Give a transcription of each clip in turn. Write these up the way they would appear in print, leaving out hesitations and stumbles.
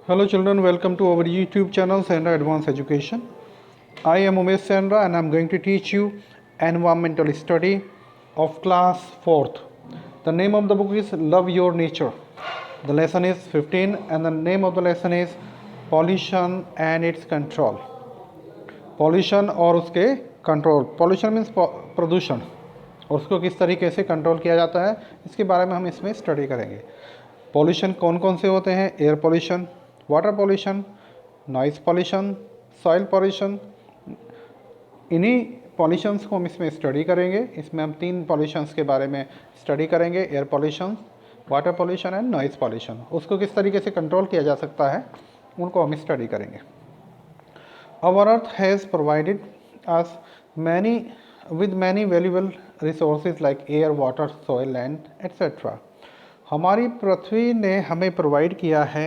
Hello children, welcome to our YouTube channel Sandra Advanced Education. I am Umesh Sandra and I am going to teach you environmental study of class 4th. The name of the book is Love Your Nature. The lesson is 15 and the name of the lesson is Pollution and its Control. Pollution और उसके control. Pollution means प्रदूषण और उसको किस तरीके से control किया जाता है इसके बारे में हम इसमें स्टडी करेंगे. पॉल्यूशन कौन कौन से होते हैं? Air pollution, water pollution, noise pollution, soil pollution. इन्हीं पॉल्यूशंस को हम इसमें स्टडी करेंगे. इसमें हम 3 पॉल्यूशंस के बारे में स्टडी करेंगे, air pollution, water pollution and noise pollution. उसको किस तरीके से कंट्रोल किया जा सकता है उनको हम स्टडी करेंगे. Our earth has provided us many valuable resources like air, water, soil, land, etc. हमारी पृथ्वी ने हमें प्रोवाइड किया है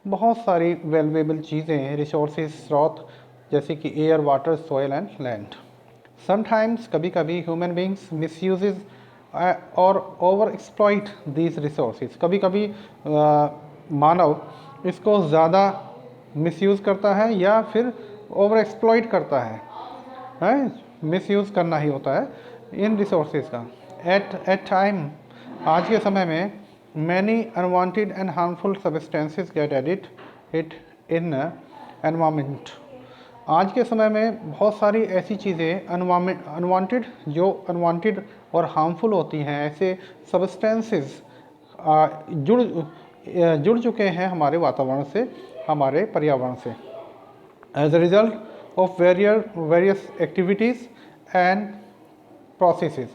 बहुत सारी वैल्यूएबल चीज़ें, रिसोर्सेज, स्रोत, जैसे कि air, water, soil and land. Sometimes कभी कभी ह्यूमन बींग्स मिसयूजेज और ओवर एक्सप्लॉइट दीज रिसोर्सेज. कभी कभी मानव इसको ज़्यादा मिसयूज़ करता है या फिर ओवर एक्सप्लॉइट करता है. मिसयूज़ करना ही होता है इन रिसोर्सेज का. एट टाइम आज के समय में many unwanted and harmful substances get added it in environment. आज के समय में बहुत सारी ऐसी चीज़ें अनवांटेड जो अनवांटेड और हार्मफुल होती हैं, ऐसे सब्सटेंसेस जुड़ चुके हैं हमारे वातावरण से, हमारे पर्यावरण से. As a result of various activities and processes.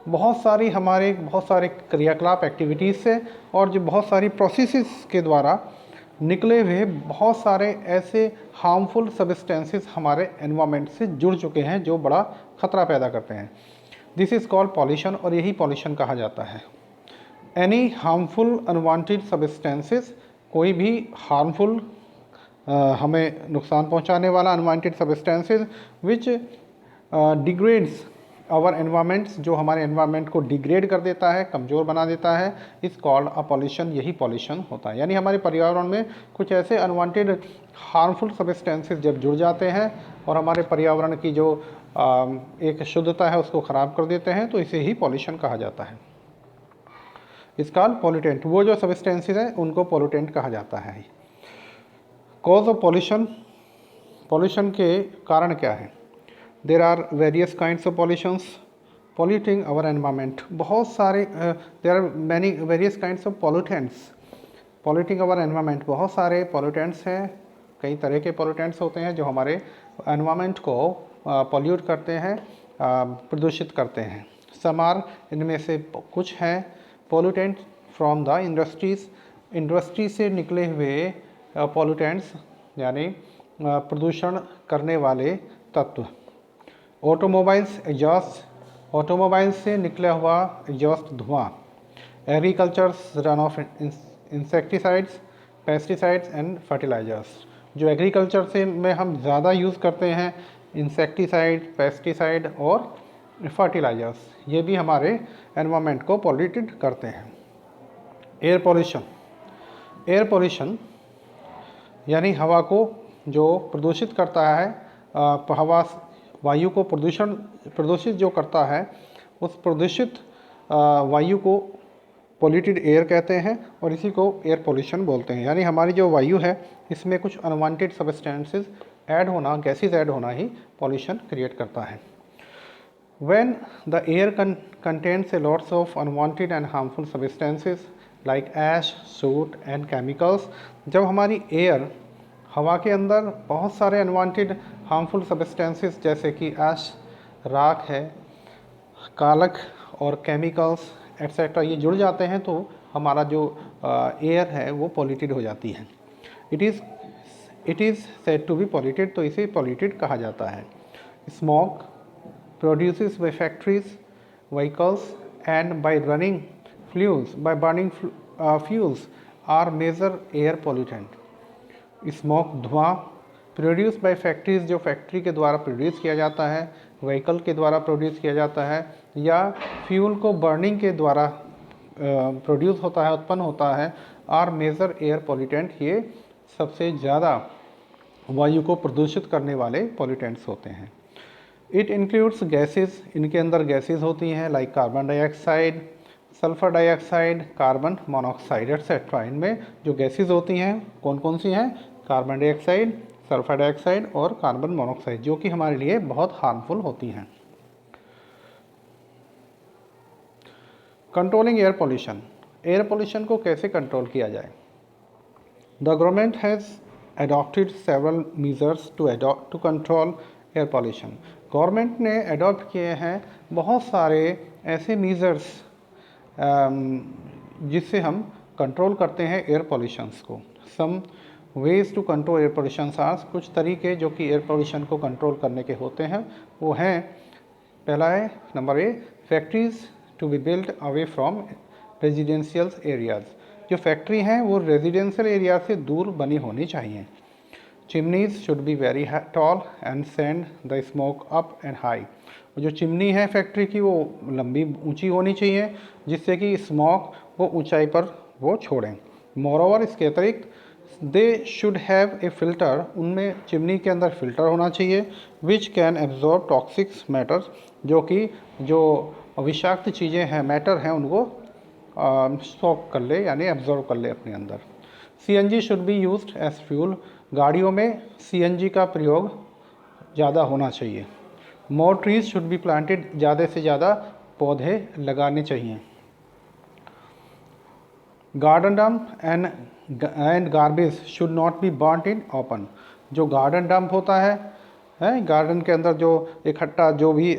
बहुत सारे क्रियाकलाप एक्टिविटीज़ से और जो बहुत सारी प्रोसेसेस के द्वारा निकले हुए बहुत सारे ऐसे हार्मफुल सब्सटेंसेस हमारे एनवायरनमेंट से जुड़ चुके हैं जो बड़ा ख़तरा पैदा करते हैं. दिस इज़ कॉल्ड पॉल्यूशन और यही पॉल्यूशन कहा जाता है. एनी हार्मफुल अनवांटेड सब्सटेंसेस, कोई भी हार्मफुल हमें नुकसान पहुंचाने वाला unwanted substances which degrades our environments, जो हमारे एनवायरनमेंट को डिग्रेड कर देता है, कमज़ोर बना देता है, इस कॉल्ड अ पॉल्यूशन. यही पॉल्यूशन होता है. यानी हमारे पर्यावरण में कुछ ऐसे अनवांटेड हार्मफुल सब्सटेंसेस जब जुड़ जाते हैं और हमारे पर्यावरण की जो एक शुद्धता है उसको ख़राब कर देते हैं, तो इसे ही पॉल्यूशन कहा जाता है. इस कॉल्ड पॉल्यूटेंट. वो जो सब्सटेंसेस हैं उनको पॉल्यूटेंट कहा जाता है. Cause of pollution. पॉल्यूशन के कारण क्या है? There are various kinds of pollutions polluting our environment. बहुत सारे there are many various kinds of pollutants polluting our environment. बहुत सारे pollutants हैं, कई तरह के pollutants होते हैं जो हमारे environment को pollute करते हैं, प्रदूषित करते हैं. समार इनमें से कुछ हैं. pollutants from the industries. Industry से निकले हुए pollutants यानी प्रदूषण करने वाले तत्व. Automobiles exhaust. ऑटोमोबाइल्स से निकला हुआ एग्जॉस्ट धुआं. Agricultures run off insecticides, pesticides and fertilisers. जो एग्रीकल्चर से में हम ज़्यादा यूज़ करते हैं इंसेक्टिसाइड, पेस्टिसाइड और फर्टिलाइजर्स, ये भी हमारे एनवायरनमेंट को पॉल्यूटेड करते हैं. Air pollution. एयर पॉल्यूशन यानी हवा को जो प्रदूषित करता है, हवा वायु को प्रदूषित जो करता है, उस प्रदूषित वायु को पॉल्यूटेड एयर कहते हैं और इसी को एयर पॉल्यूशन बोलते हैं. यानी हमारी जो वायु है इसमें कुछ अनवांटेड सब्सटेंसेस ऐड होना, गैसेस ऐड होना ही पॉल्यूशन क्रिएट करता है. When the air contains a lots of unwanted and harmful substances like ash, soot and chemicals. जब हमारी एयर, हवा के अंदर बहुत सारे अनवांटेड हार्मफुल सब्सटेंसेस जैसे कि ऐश, राख है, कालक और केमिकल्स एट्सेट्रा ये जुड़ जाते हैं तो हमारा जो एयर है वो पॉल्यूटेड हो जाती है. It is said to be polluted, तो इसे पॉल्यूटेड कहा जाता है. Smoke produces by factories, vehicles and by burning fuels are major air pollutant. Smoke धुआं प्रोड्यूस बाय फैक्ट्रीज, जो फैक्ट्री के द्वारा प्रोड्यूस किया जाता है, व्हीकल के द्वारा प्रोड्यूस किया जाता है, या फ्यूल को बर्निंग के द्वारा प्रोड्यूस होता है, उत्पन्न होता है, आर मेजर एयर पॉल्यूटेंट. ये सबसे ज़्यादा वायु को प्रदूषित करने वाले पॉल्यूटेंट्स होते हैं। इट इंक्लूड्स गैसेस, इनके अंदर गैसेस होती हैं like carbon dioxide, sulphur dioxide, carbon monoxide etcetera. इनमें जो गैसेस होती हैं कौन कौन सी हैं? कार्बन डाइऑक्साइड, सल्फर डाइऑक्साइड और कार्बन मोनोऑक्साइड, जो कि हमारे लिए बहुत हार्मफुल होती हैं। Controlling air pollution, air pollution को कैसे कंट्रोल किया जाए? The government has adopted several measures to control air pollution। Government ने अडॉप्ट किए हैं बहुत सारे ऐसे मीज़र्स जिससे हम कंट्रोल करते हैं एयर पोल्यूशंस को। Some ways to control air pollution are, कुछ तरीके जो कि एयर पोल्यूशन को कंट्रोल करने के होते हैं वो हैं, पहला है number A, factories to be built away from residential areas. जो फैक्ट्री हैं वो रेजिडेंशियल एरिया से दूर बनी होनी चाहिए। Chimneys should be very tall and send the smoke up and high. जो चिमनी है फैक्ट्री की वो लंबी ऊंची होनी चाहिए जिससे कि स्मोक वो ऊंचाई पर वो छोड़ें। मोरओवर, इसके अतिरिक्त they should have a filter, उनमें चिमनी के अंदर फ़िल्टर होना चाहिए which can absorb toxic matter, जो कि जो विषाक्त चीज़ें हैं, मैटर हैं, उनको सोक कर ले यानी एब्जॉर्व कर ले अपने अंदर। CNG should be used as fuel, गाड़ियों में CNG का प्रयोग ज़्यादा होना चाहिए। More trees should be planted, ज़्यादा से ज़्यादा पौधे लगाने चाहिए। Garden dump and garbage should not be burnt in open. जो गार्डन डंप होता है गार्डन के अंदर जो इकट्ठा जो भी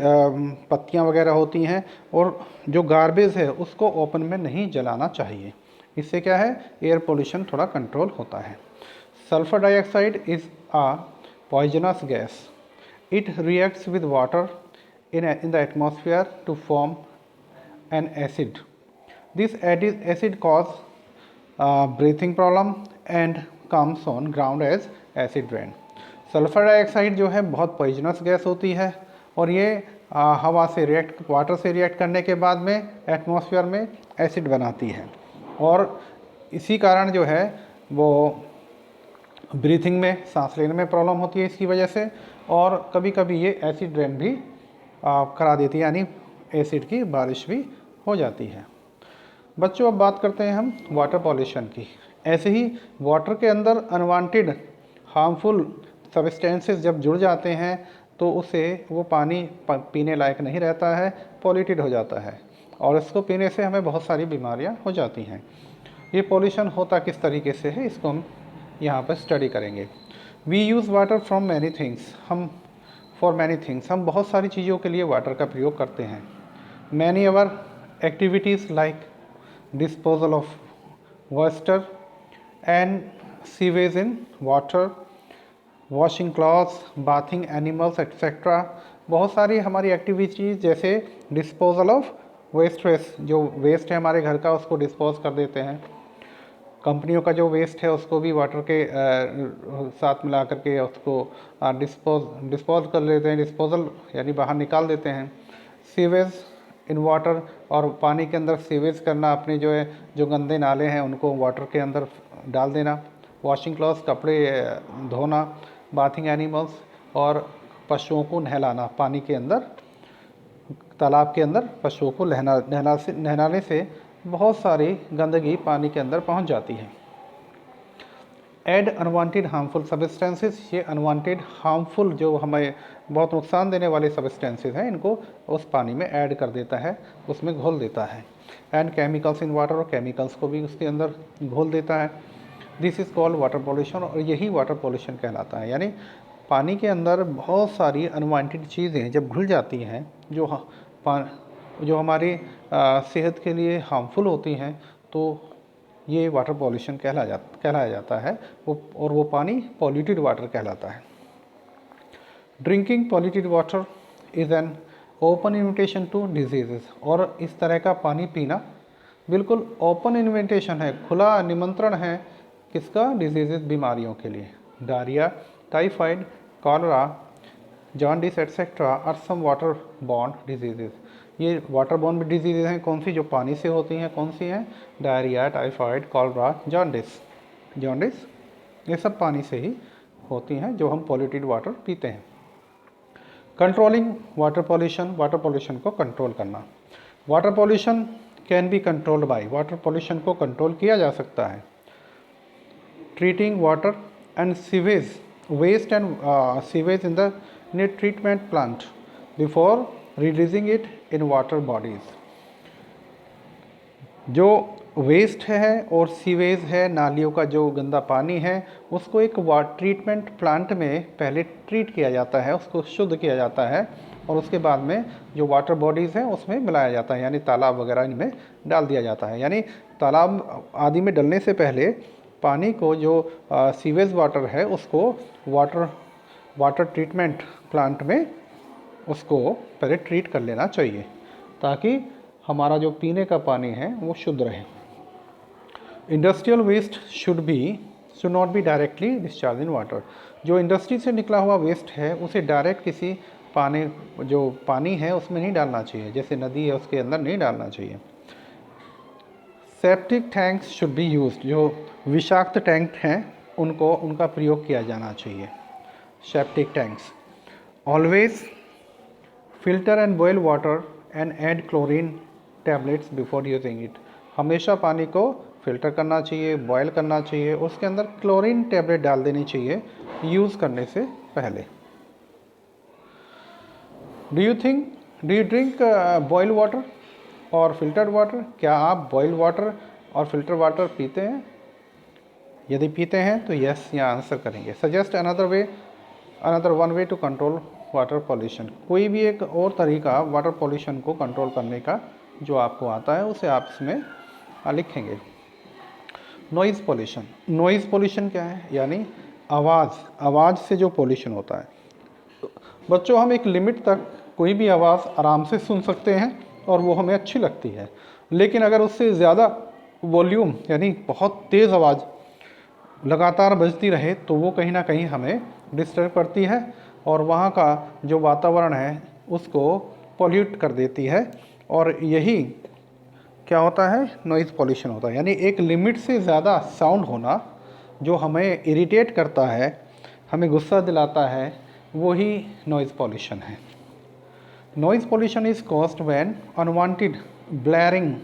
पत्तियां वगैरह होती हैं और जो गार्बेज है उसको ओपन में नहीं जलाना चाहिए। इससे क्या है, एयर पोल्यूशन थोड़ा कंट्रोल होता है। Sulphur dioxide is a poisonous gas, it reacts with water in the atmosphere to form an acid. This acid cause breathing problem and comes on ground as acid rain। Sulphur dioxide जो है बहुत poisonous gas होती है और ये हवा से water से रिएक्ट करने के बाद में एटमॉस्फेयर में एसिड बनाती है और इसी कारण जो है वो ब्रीथिंग में, सांस लेने में प्रॉब्लम होती है इसकी वजह से, और कभी कभी ये एसिड रेन भी करा देती है, यानी एसिड की बारिश भी हो जाती है। बच्चों, अब बात करते हैं हम वाटर पॉल्यूशन की। ऐसे ही वाटर के अंदर अनवांटेड हार्मफुल सब्सटेंसेस जब जुड़ जाते हैं तो उससे वो पानी पीने लायक नहीं रहता है, पॉल्यूटेड हो जाता है और इसको पीने से हमें बहुत सारी बीमारियां हो जाती हैं। ये पॉल्यूशन होता किस तरीके से है इसको हम यहाँ पर स्टडी करेंगे। We use water from many things, हम बहुत सारी चीज़ों के लिए वाटर का प्रयोग करते हैं। Many our activities like disposal of water and sewage in water, washing clothes, bathing animals etcetera. बहुत सारी हमारी एक्टिविटीज़ जैसे डिस्पोजल ऑफ वेस्ट, जो वेस्ट है हमारे घर का उसको डिस्पोज कर देते हैं। कंपनियों का जो वेस्ट है उसको भी वाटर के साथ मिला करके उसको डिस्पोज कर लेते हैं, डिस्पोजल यानी बाहर निकाल देते हैं। सीवेज इन वाटर, और पानी के अंदर सीवेज करना, अपने जो गंदे नाले हैं उनको वाटर के अंदर डाल देना। वॉशिंग क्लॉथ्स, कपड़े धोना। बाथिंग एनिमल्स, और पशुओं को नहलाना, पानी के अंदर, तालाब के अंदर पशुओं को नहलाने से बहुत सारी गंदगी पानी के अंदर पहुंच जाती है। एड अनवांटेड हार्मफुल सब्सटेंसेस, ये अनवांटेड हार्मफुल जो हमें बहुत नुकसान देने वाले सब्सटेंसेस हैं इनको उस पानी में ऐड कर देता है, उसमें घोल देता है। एंड केमिकल्स इन वाटर, और केमिकल्स को भी उसके अंदर घोल देता है। This is called water pollution, और यही वाटर पॉल्यूशन कहलाता है। यानी पानी के अंदर बहुत सारी अनवांटेड चीज़ें जब घुल जाती हैं जो हमारी सेहत के लिए हार्मफुल होती हैं, तो ये वाटर पॉल्यूशन कहलाया जाता है और वो पानी पॉल्यूटेड वाटर कहलाता है। Drinking polluted water is an open invitation to disease, और इस तरह का पानी पीना बिल्कुल ओपन इन्विटेशन है, खुला निमंत्रण है किसका? डिजीज़, बीमारियों के लिए। Diarrhoea, typhoid, cholera, jaundice et cetera are some water borne disease. ये वाटर बॉर्न डिजीज़ हैं, कौन सी? जो पानी से होती हैं। कौन सी हैं? Diarrhoea, typhoid, cholera, jaundice. ये सब पानी से ही होती हैं जो हम पॉल्यूटेड वाटर पीते हैं। कंट्रोलिंग वाटर पॉल्यूशन को कंट्रोल करना। Water pollution can be controlled by, water pollution को कंट्रोल किया जा सकता है treating water and sewage waste and sewage in the treatment plant before releasing it in water bodies. जो वेस्ट है और सीवेज है, नालियों का जो गंदा पानी है, उसको एक ट्रीटमेंट प्लांट में पहले ट्रीट किया जाता है, उसको शुद्ध किया जाता है और उसके बाद में जो वाटर बॉडीज़ हैं उसमें मिलाया जाता है, यानी तालाब वगैरह इनमें डाल दिया जाता है। यानी तालाब आदि में डलने से पहले पानी को जो सीवेज वाटर है उसको वाटर ट्रीटमेंट प्लांट में उसको पहले ट्रीट कर लेना चाहिए ताकि हमारा जो पीने का पानी है वो शुद्ध रहे। Industrial waste should not be directly discharge in water. जो इंडस्ट्री से निकला हुआ वेस्ट है उसे डायरेक्ट किसी पानी है उसमें नहीं डालना चाहिए, जैसे नदी है उसके अंदर नहीं डालना चाहिए। Septic tanks should be used, जो विषाक्त टैंक हैं उनका प्रयोग किया जाना चाहिए, septic tanks. Always filter and boil water and add chlorine tablets before using it. हमेशा पानी को फिल्टर करना चाहिए, बॉयल करना चाहिए, उसके अंदर क्लोरीन टैबलेट डाल देनी चाहिए यूज़ करने से पहले। Do you drink boil water और फिल्टर्ड वाटर? क्या आप बॉयल वाटर और फिल्टर वाटर पीते हैं? यदि पीते हैं तो यस या आंसर करेंगे। Suggest another one way to control water pollution. कोई भी एक और तरीका वाटर पॉल्यूशन को कंट्रोल करने का जो आपको आता है उसे आप इसमें लिखेंगे। नॉइज़ पॉल्यूशन क्या है? यानी आवाज़ से जो पॉल्यूशन होता है। बच्चों, हम एक लिमिट तक कोई भी आवाज़ आराम से सुन सकते हैं और वो हमें अच्छी लगती है, लेकिन अगर उससे ज़्यादा वॉल्यूम यानी बहुत तेज़ आवाज़ लगातार बजती रहे तो वो कहीं ना कहीं हमें डिस्टर्ब करती है और वहाँ का जो वातावरण है उसको पॉल्यूट कर देती है, और यही क्या होता है? नॉइज़ पॉल्यूशन होता है। यानी एक लिमिट से ज़्यादा साउंड होना जो हमें इरिटेट करता है, हमें गुस्सा दिलाता है, वही नॉइज़ पॉल्यूशन है। Noise pollution is caused when unwanted blaring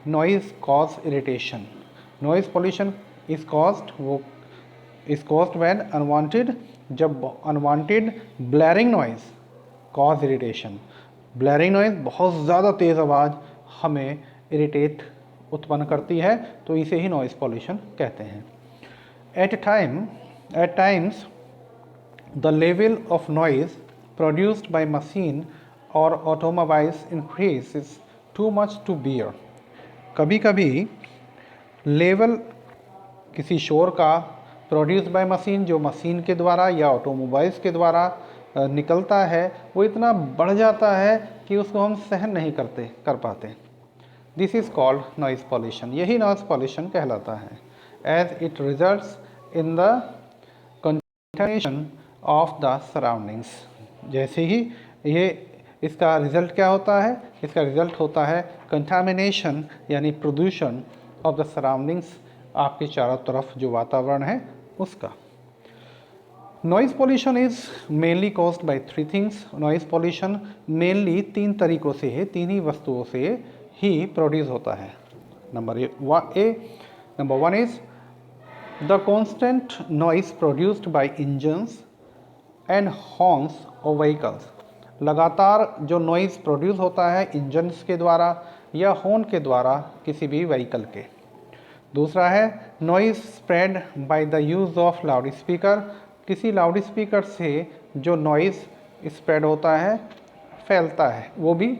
noise cause irritation. Noise pollution is caused when जब unwanted blaring noise cause irritation. Blaring noise बहुत ज़्यादा तेज़ आवाज़ हमें इरिटेट उत्पन्न करती है, तो इसे ही नॉइज़ पॉल्यूशन कहते हैं। At times the level of noise produced by machine और automobiles increases too much to bear. कभी कभी लेवल किसी शोर का प्रोड्यूस बाय मशीन, जो मशीन के द्वारा या ऑटोमोबाइल्स के द्वारा निकलता है, वो इतना बढ़ जाता है कि उसको हम सहन नहीं कर पाते। This is called noise pollution. यही नॉइज़ पॉल्यूशन कहलाता है। As it results in the contamination of the surroundings. जैसे ही इसका रिज़ल्ट क्या होता है? इसका रिज़ल्ट होता है कंटामिनेशन यानी प्रदूषण ऑफ द सराउंडिंग्स, आपके चारों तरफ जो वातावरण है उसका। Noise pollution is mainly caused by 3 things. Noise pollution mainly 3 तरीक़ों से है, 3 ही वस्तुओं से ही प्रोड्यूस होता है। Number 1 is the constant noise produced bye engines and horns of vehicles. लगातार जो नॉइज़ प्रोड्यूस होता है इंजन्स के द्वारा या हॉर्न के द्वारा किसी भी व्हीकल के। दूसरा है noise spread by the use of loud speaker. किसी लाउड स्पीकर से जो नॉइज़ स्प्रेड होता है, फैलता है, वो भी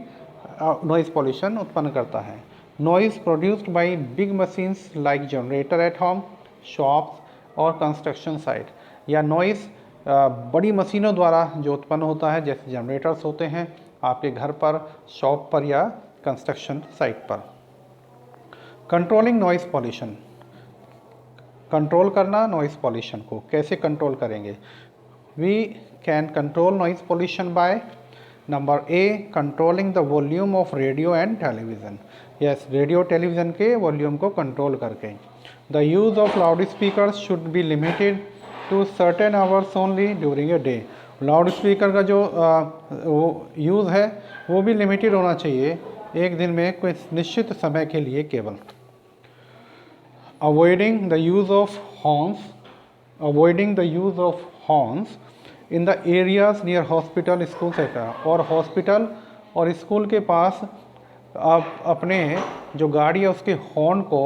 नॉइज़ पॉल्यूशन उत्पन्न करता है। Noise produced bye big machines like generator at home, shops और कंस्ट्रक्शन साइट। या नॉइज़ बड़ी मशीनों द्वारा जो उत्पन्न होता है, जैसे जनरेटर्स होते हैं आपके घर पर, शॉप पर या कंस्ट्रक्शन साइट पर। कंट्रोलिंग नॉइज़ पॉल्यूशन, कंट्रोल करना नॉइज़ पॉल्यूशन को। कैसे कंट्रोल करेंगे? We can control noise pollution by number A, controlling the volume of radio and television. Yes, radio television के वॉल्यूम को कंट्रोल करके। The use of loud speakers should be limited to certain hours only during a day. Loud speaker का जो वो use है वो भी limited होना चाहिए, एक दिन में कोई निश्चित समय के लिए केवल। Avoiding the use of horns, avoiding the use of horns in the areas near hospital, school sector. और हॉस्पिटल और स्कूल के पास आप अपने जो गाड़ी है उसके हॉर्न को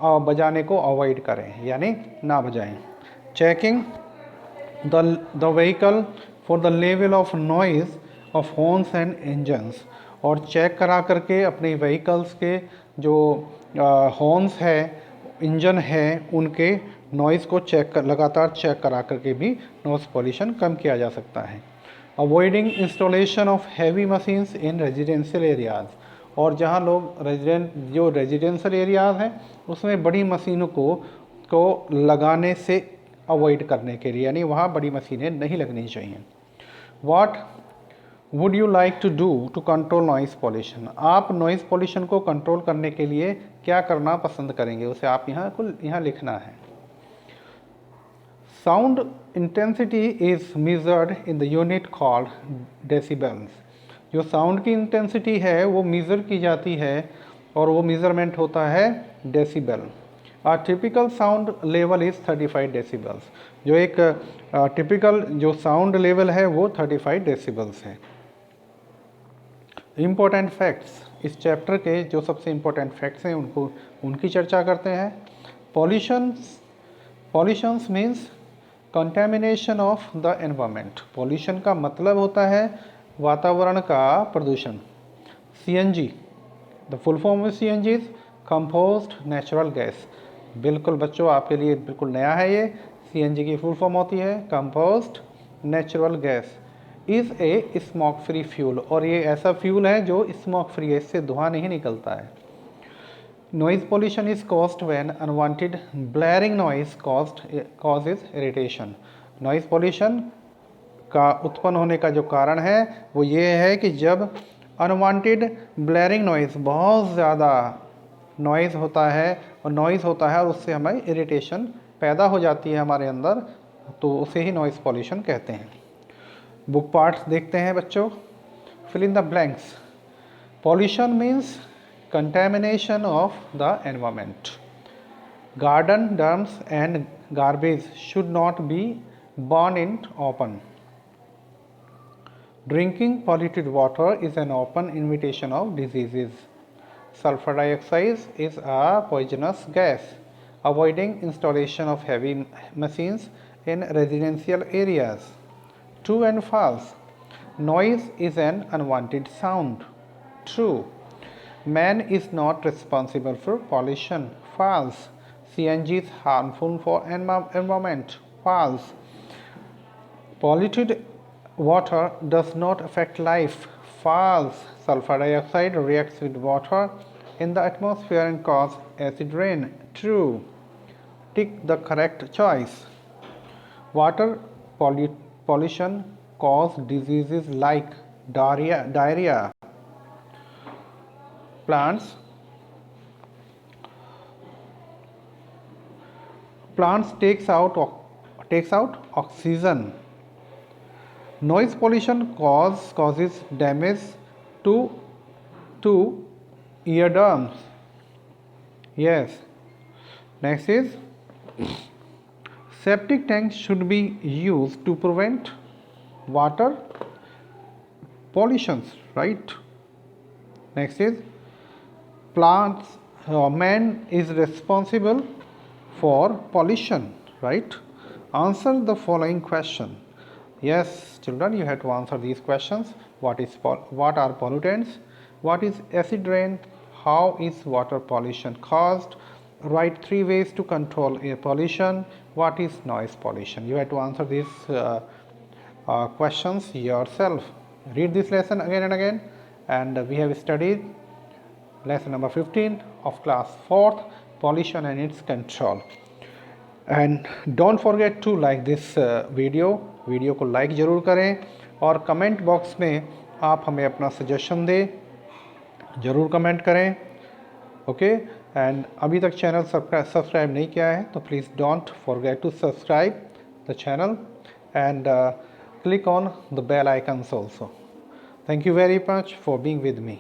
बजाने को अवॉइड करें, यानी ना बजाएं। Checking the vehicle for the level of noise of horns and engines. और चेक करा करके अपने व्हीकल्स के जो हॉर्न्स है, इंजन है, उनके नॉइज़ को लगातार चेक करा करके भी नॉइज़ पॉल्यूशन कम किया जा सकता है। Avoiding installation of heavy machines in residential areas. और जहाँ लोग जो रेजिडेंशियल एरियाज़ हैं उसमें बड़ी मशीनों को लगाने से अवॉइड करने के लिए, यानी वहाँ बड़ी मशीनें नहीं लगनी चाहिए। What would you like to do to control noise pollution. आप नॉइज़ पॉल्यूशन को कंट्रोल करने के लिए क्या करना पसंद करेंगे, उसे आप यहाँ लिखना है। Sound intensity is measured in the unit called decibels. जो साउंड की इंटेंसिटी है वो मेज़र की जाती है और वो मेज़रमेंट होता है decibel. A typical sound level is 35 decibels. जो एक टिपिकल जो साउंड लेवल है वो 35 डेसिबल्स है। इम्पोर्टेंट फैक्ट्स, इस चैप्टर के जो सबसे इम्पोर्टेंट फैक्ट्स हैं उनकी चर्चा करते हैं। Pollutions means contamination of the environment. Pollution का मतलब होता है वातावरण का प्रदूषण। CNG, the full form of CNG is composed natural gas. बिल्कुल बच्चों, आपके लिए बिल्कुल नया है ये। CNG की फुल फॉर्म होती है composed natural gas. Is a smoke free fuel. और ये ऐसा फ्यूल है जो स्मोक फ्री है, इससे धुआं नहीं निकलता है। Noise pollution is caused when unwanted blaring noise causes irritation. Noise pollution का उत्पन्न होने का जो कारण है वो ये है कि जब अनवांटेड ब्लैरिंग नॉइज़, बहुत ज़्यादा नॉइज़ होता है और उससे हमें इरिटेशन पैदा हो जाती है हमारे अंदर, तो उसे ही नॉइज़ पॉल्यूशन कहते हैं। बुक पार्ट्स देखते हैं बच्चों। Fill in the blanks. Pollution means contamination of the environment. Garden dumps and garbage should not be burned in open. Drinking polluted water is an open invitation of diseases. Sulfur dioxide is a poisonous gas. Avoiding installation of heavy machines in residential areas. True and false. Noise is an unwanted sound. True. Man is not responsible for pollution. False. CNG is harmful for environment. False. Polluted water does not affect life. False. Sulfur dioxide reacts with water in the atmosphere and cause acid rain. True. Tick the correct choice. Water pollution cause diseases like diarrhea. Plants takes out oxygen. Noise pollution causes damage to eardrums. Yes. Next is septic tanks should be used to prevent water pollutions, right? Next is man is responsible for pollution, right? Answer the following question. Yes, children, you have to answer these questions. What are pollutants? What is acid rain? How is water pollution caused? Write 3 ways to control air pollution. What is noise pollution? You have to answer these questions yourself. Read this lesson again and again, and we have studied lesson number 15 of class 4th, pollution and its control. And don't forget to like this video को like ज़रूर करें और comment box में आप हमें अपना suggestion दें, ज़रूर कमेंट करें। ओके, एंड अभी तक चैनल सब्सक्राइब नहीं किया है तो please don't forget to subscribe the channel and click on the bell icons also. Thank you very much for being with me.